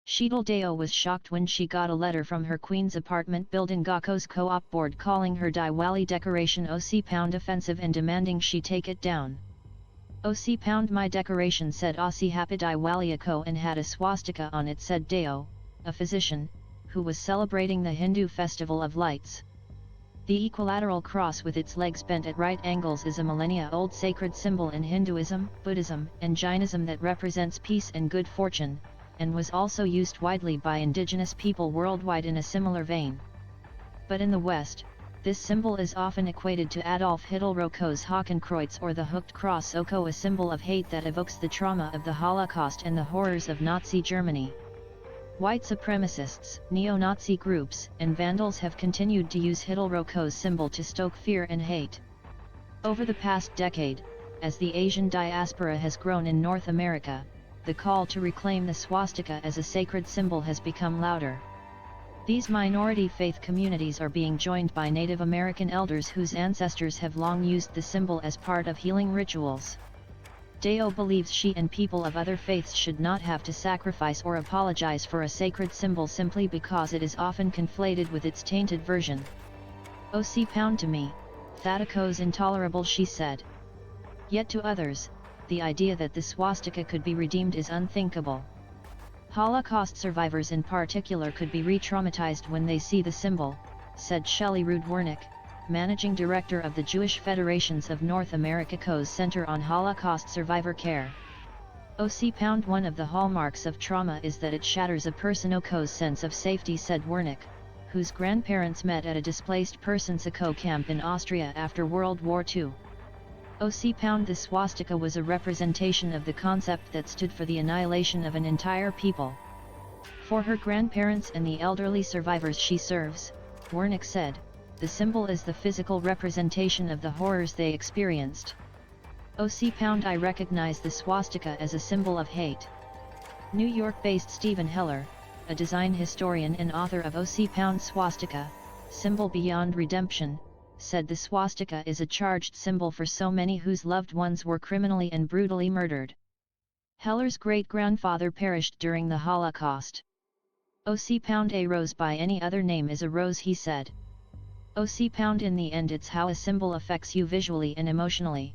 Sheetal Deo was shocked when she got a letter from her Queen's apartment building Gakko's co-op board calling her Diwali decoration OC offensive and demanding she take it down. OC my decoration said Aussie Happy Diwali and had a swastika on it, said Deo, a physician, who was celebrating the Hindu festival of lights. The equilateral cross with its legs bent at right angles is a millennia-old sacred symbol in Hinduism, Buddhism, and Jainism that represents peace and good fortune, and was also used widely by indigenous people worldwide in a similar vein. But in the West, this symbol is often equated to Adolf Hitler's Hakenkreuz or the hooked cross, a symbol of hate that evokes the trauma of the Holocaust and the horrors of Nazi Germany. White supremacists, neo-Nazi groups, and vandals have continued to use Hitler's symbol to stoke fear and hate. Over the past decade, as the Asian diaspora has grown in North America, the call to reclaim the swastika as a sacred symbol has become louder. These minority faith communities are being joined by Native American elders whose ancestors have long used the symbol as part of healing rituals. Deo believes she and people of other faiths should not have to sacrifice or apologize for a sacred symbol simply because it is often conflated with its tainted version. OC to me, Thadako's intolerable, she said. Yet to others, the idea that the swastika could be redeemed is unthinkable. Holocaust survivors in particular could be re-traumatized when they see the symbol, said Shelley Ruud-Wernick, Managing Director of the Jewish Federations of North America's Center on Holocaust Survivor Care. One of the hallmarks of trauma is that it shatters a person's sense of safety, said Wernick, whose grandparents met at a displaced persons camp in Austria after World War II. The swastika was a representation of the concept that stood for the annihilation of an entire people. For her grandparents and the elderly survivors she serves, Wernick said, the symbol is the physical representation of the horrors they experienced. I recognize the swastika as a symbol of hate. New York-based Stephen Heller, a design historian and author of Swastika, Symbol Beyond Redemption, said the swastika is a charged symbol for so many whose loved ones were criminally and brutally murdered. Heller's great-grandfather perished during the Holocaust. A rose by any other name is a rose, he said. In the end it's how a symbol affects you visually and emotionally.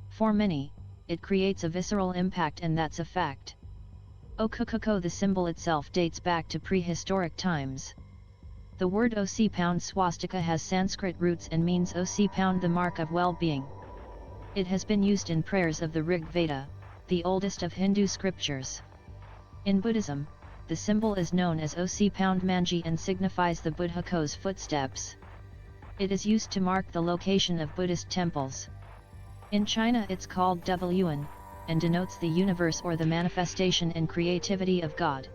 For many, it creates a visceral impact, and that's a fact. The symbol itself dates back to prehistoric times. The word swastika has Sanskrit roots and means the mark of well-being. It has been used in prayers of the Rig Veda, the oldest of Hindu scriptures. In Buddhism, the symbol is known as manji and signifies the Buddha's footsteps. It is used to mark the location of Buddhist temples. In China it's called Wen, and denotes the universe or the manifestation and creativity of God.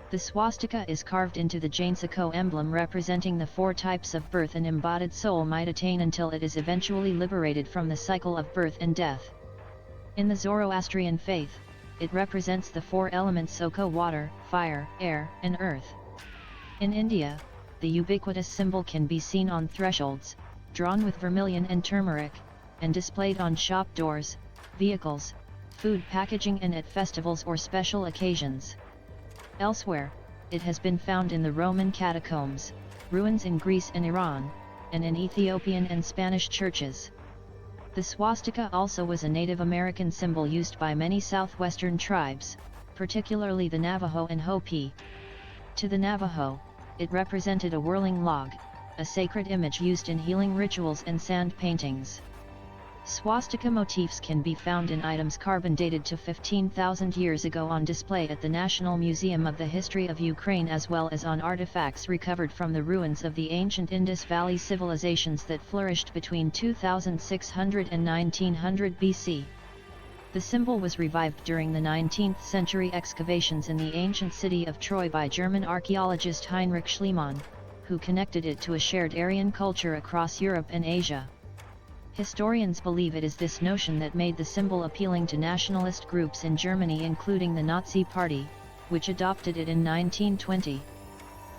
The swastika is carved into the Jain emblem, representing the 4 types of birth an embodied soul might attain until it is eventually liberated from the cycle of birth and death. In the Zoroastrian faith, it represents the 4 elements water, fire, air, and earth. In India, the ubiquitous symbol can be seen on thresholds, drawn with vermilion and turmeric, and displayed on shop doors, vehicles, food packaging, and at festivals or special occasions. Elsewhere, it has been found in the Roman catacombs, ruins in Greece and Iran, and in Ethiopian and Spanish churches. The swastika also was a Native American symbol used by many southwestern tribes, particularly the Navajo and Hopi. To the Navajo, it represented a whirling log, a sacred image used in healing rituals and sand paintings. Swastika motifs can be found in items carbon dated to 15,000 years ago on display at the National Museum of the History of Ukraine, as well as on artifacts recovered from the ruins of the ancient Indus Valley civilizations that flourished between 2600 and 1900 BC. The symbol was revived during the 19th century excavations in the ancient city of Troy by German archaeologist Heinrich Schliemann, who connected it to a shared Aryan culture across Europe and Asia. Historians believe it is this notion that made the symbol appealing to nationalist groups in Germany, including the Nazi Party, which adopted it in 1920.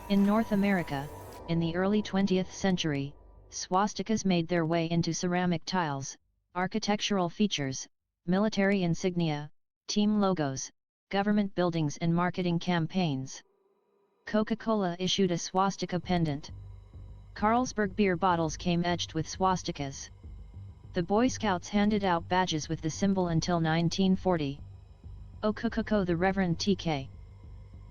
In North America, in the early 20th century, swastikas made their way into ceramic tiles, architectural features, military insignia, team logos, government buildings and marketing campaigns. Coca-Cola issued a swastika pendant. Carlsberg beer bottles came etched with swastikas. The Boy Scouts handed out badges with the symbol until 1940. Okokoko. The Reverend T.K.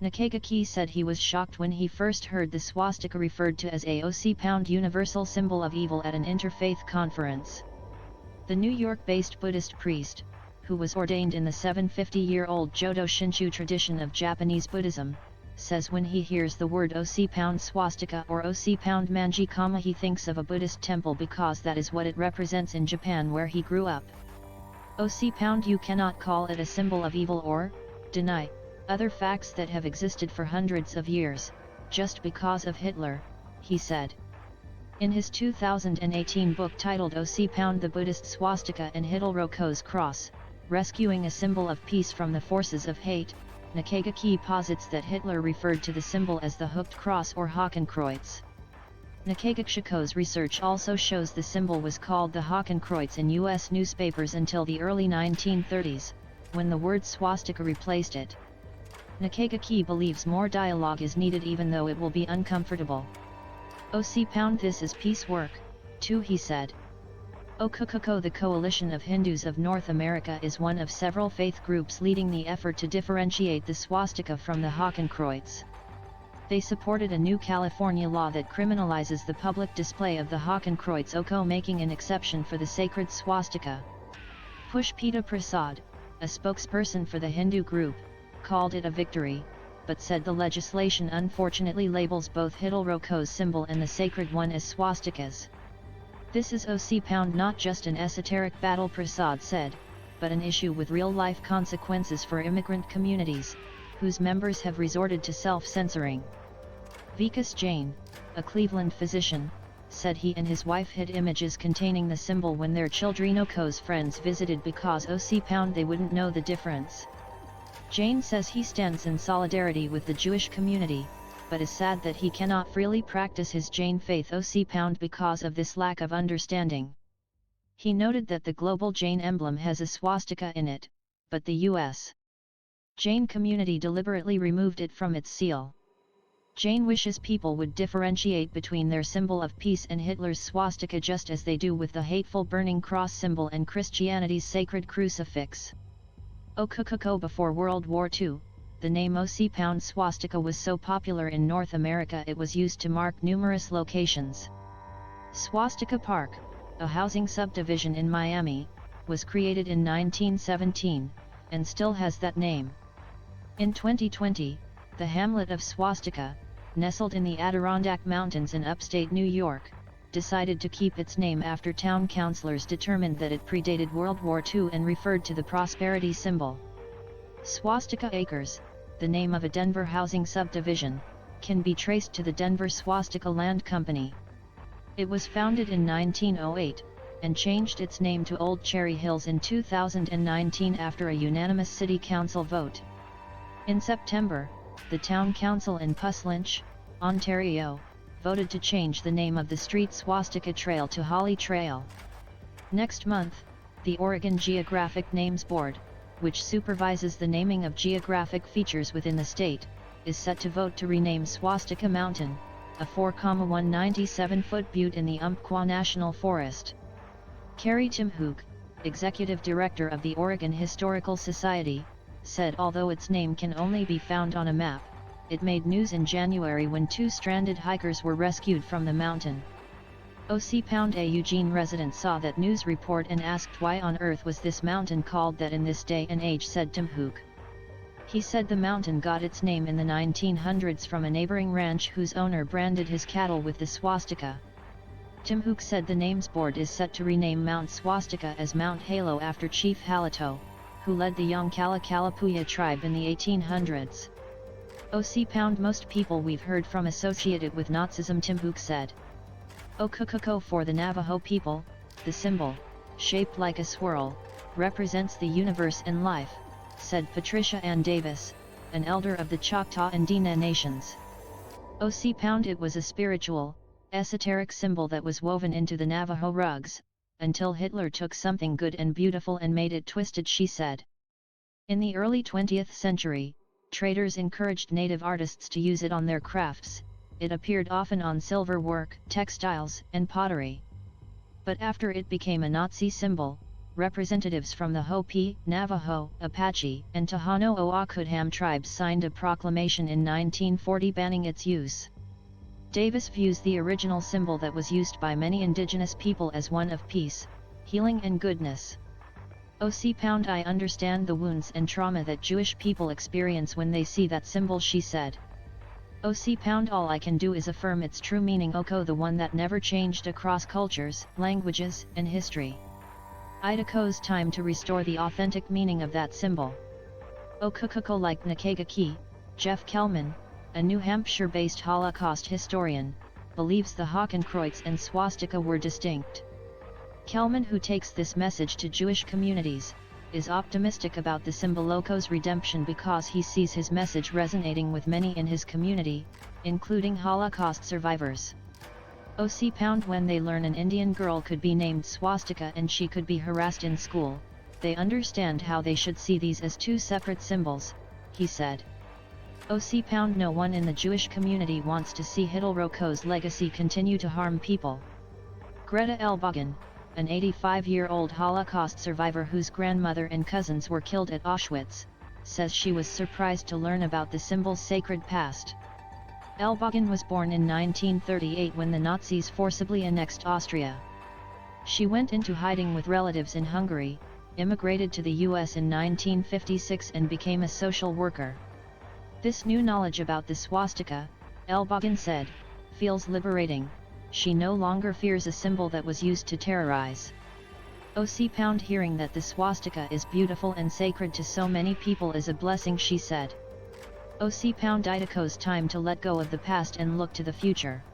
Nakagaki said he was shocked when he first heard the swastika referred to as a OC universal symbol of evil at an interfaith conference. The New York-based Buddhist priest, who was ordained in the 750-year-old Jodo Shinshu tradition of Japanese Buddhism, says when he hears the word OC swastika or OC manji kama he thinks of a Buddhist temple because that is what it represents in Japan where he grew up. OC you cannot call it a symbol of evil or deny other facts that have existed for hundreds of years, just because of Hitler, he said. In his 2018 book titled OC the Buddhist Swastika and Hitler-Roko's Cross, Rescuing a Symbol of Peace from the Forces of Hate, Nakagaki posits that Hitler referred to the symbol as the hooked cross or Hakenkreuz. Nakagakishiko's research also shows the symbol was called the Hakenkreuz in U.S. newspapers until the early 1930s, when the word swastika replaced it. Nakagaki believes more dialogue is needed even though it will be uncomfortable. OC this is peace work, too, he said. Okokoko. The Coalition of Hindus of North America is one of several faith groups leading the effort to differentiate the swastika from the Hakenkreuz. They supported a new California law that criminalizes the public display of the Hakenkreuz Oko, making an exception for the sacred swastika. Pushpita Prasad, a spokesperson for the Hindu group, called it a victory, but said the legislation unfortunately labels both Hitler-Roko's symbol and the sacred one as swastikas. This is OC not just an esoteric battle, Prasad said, but an issue with real-life consequences for immigrant communities, whose members have resorted to self-censoring. Vikas Jain, a Cleveland physician, said he and his wife hid images containing the symbol when their Childrenoko's friends visited because OC they wouldn't know the difference. Jain says he stands in solidarity with the Jewish community, but is sad that he cannot freely practice his Jain faith OC because of this lack of understanding. He noted that the global Jain emblem has a swastika in it, but the U.S. Jain community deliberately removed it from its seal. Jain wishes people would differentiate between their symbol of peace and Hitler's swastika just as they do with the hateful burning cross symbol and Christianity's sacred crucifix. Okokoko. Before World War II, the name OC swastika was so popular in North America it was used to mark numerous locations. Swastika Park, a housing subdivision in Miami, was created in 1917, and still has that name. In 2020, the hamlet of Swastika, nestled in the Adirondack Mountains in upstate New York, decided to keep its name after town councilors determined that it predated World War II and referred to the prosperity symbol. Swastika Acres, the name of a Denver housing subdivision, can be traced to the Denver Swastika Land Company. It was founded in 1908, and changed its name to Old Cherry Hills in 2019 after a unanimous city council vote. In September, the town council in Puslinch, Ontario, voted to change the name of the street Swastika Trail to Holly Trail. Next month, the Oregon Geographic Names Board, which supervises the naming of geographic features within the state, is set to vote to rename Swastika Mountain, a 4,197-foot butte in the Umpqua National Forest. Carrie Timhook, executive director of the Oregon Historical Society, said although its name can only be found on a map, it made news in January when 2 stranded hikers were rescued from the mountain. OC a Eugene resident saw that news report and asked why on earth was this mountain called that in this day and age, said Timhook. He said the mountain got its name in the 1900s from a neighboring ranch whose owner branded his cattle with the swastika. Timhook said the names board is set to rename Mount Swastika as Mount Halo after Chief Halato, who led the Yonkala Kalapuya tribe in the 1800s. OC most people we've heard from associate it with Nazism, Timhook said. Okokoko. For the Navajo people, the symbol, shaped like a swirl, represents the universe and life, said Patricia Ann Davis, an elder of the Choctaw and Dina nations. OC it was a spiritual, esoteric symbol that was woven into the Navajo rugs, until Hitler took something good and beautiful and made it twisted, she said. In the early 20th century, traders encouraged native artists to use it on their crafts. It appeared often on silver work, textiles, and pottery. But after it became a Nazi symbol, representatives from the Hopi, Navajo, Apache, and Tohono-O'odham tribes signed a proclamation in 1940 banning its use. Davis views the original symbol that was used by many indigenous people as one of peace, healing and goodness. I understand the wounds and trauma that Jewish people experience when they see that symbol, she said. All I can do is affirm its true meaning, the one that never changed across cultures, languages, and history. It's time to restore the authentic meaning of that symbol. Like Nakagaki, Jeff Kelman, a New Hampshire-based Holocaust historian, believes the Hakenkreuz and swastika were distinct. Kelman, who takes this message to Jewish communities, is optimistic about the symbol's redemption because he sees his message resonating with many in his community, including Holocaust survivors. When they learn an Indian girl could be named swastika and she could be harassed in school, they understand how they should see these as two separate symbols, he said. No one in the Jewish community wants to see Hitler's legacy continue to harm people. Greta Elbogen, an 85-year-old Holocaust survivor whose grandmother and cousins were killed at Auschwitz, says she was surprised to learn about the symbol's sacred past. Elbogen was born in 1938 when the Nazis forcibly annexed Austria. She went into hiding with relatives in Hungary, immigrated to the US in 1956 and became a social worker. This new knowledge about the swastika, Elbogen said, feels liberating. She no longer fears a symbol that was used to terrorize. Hearing that the swastika is beautiful and sacred to so many people is a blessing, she said. It's time to let go of the past and look to the future.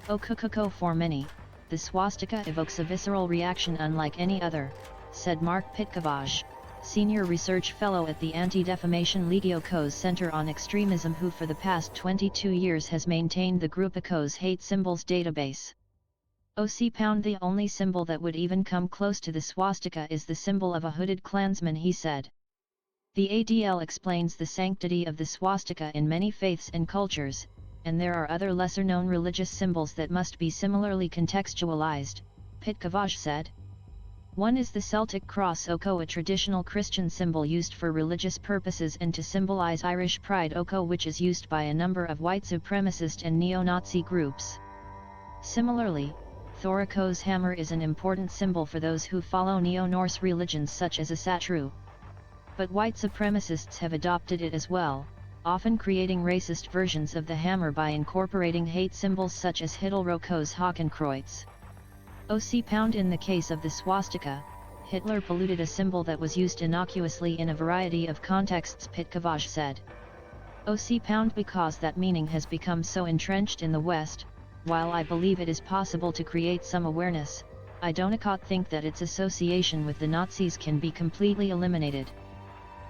For many, the swastika evokes a visceral reaction unlike any other, said Mark Pitkavaj, Senior Research Fellow at the Anti-Defamation League ECO's Center on Extremism, who for the past 22 years has maintained the group ECO's hate symbols database. The only symbol that would even come close to the swastika is the symbol of a hooded Klansman, he said. The ADL explains the sanctity of the swastika in many faiths and cultures, and there are other lesser-known religious symbols that must be similarly contextualized, Pitkavaj said. One is the Celtic cross, a traditional Christian symbol used for religious purposes and to symbolize Irish pride, which is used by a number of white supremacist and neo-Nazi groups. Similarly, Thor's hammer is an important symbol for those who follow Neo-Norse religions such as Asatru. But white supremacists have adopted it as well, often creating racist versions of the hammer by incorporating hate symbols such as Hitler's Hakenkreuz. In the case of the swastika, Hitler polluted a symbol that was used innocuously in a variety of contexts, Pitkavaj said. Because that meaning has become so entrenched in the West, while I believe it is possible to create some awareness, I don't think that its association with the Nazis can be completely eliminated.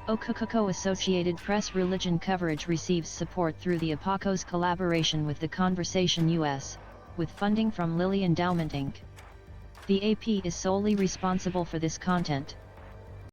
Associated Press religion coverage receives support through the APOCO's collaboration with The Conversation US, with funding from Lilly Endowment Inc. The AP is solely responsible for this content.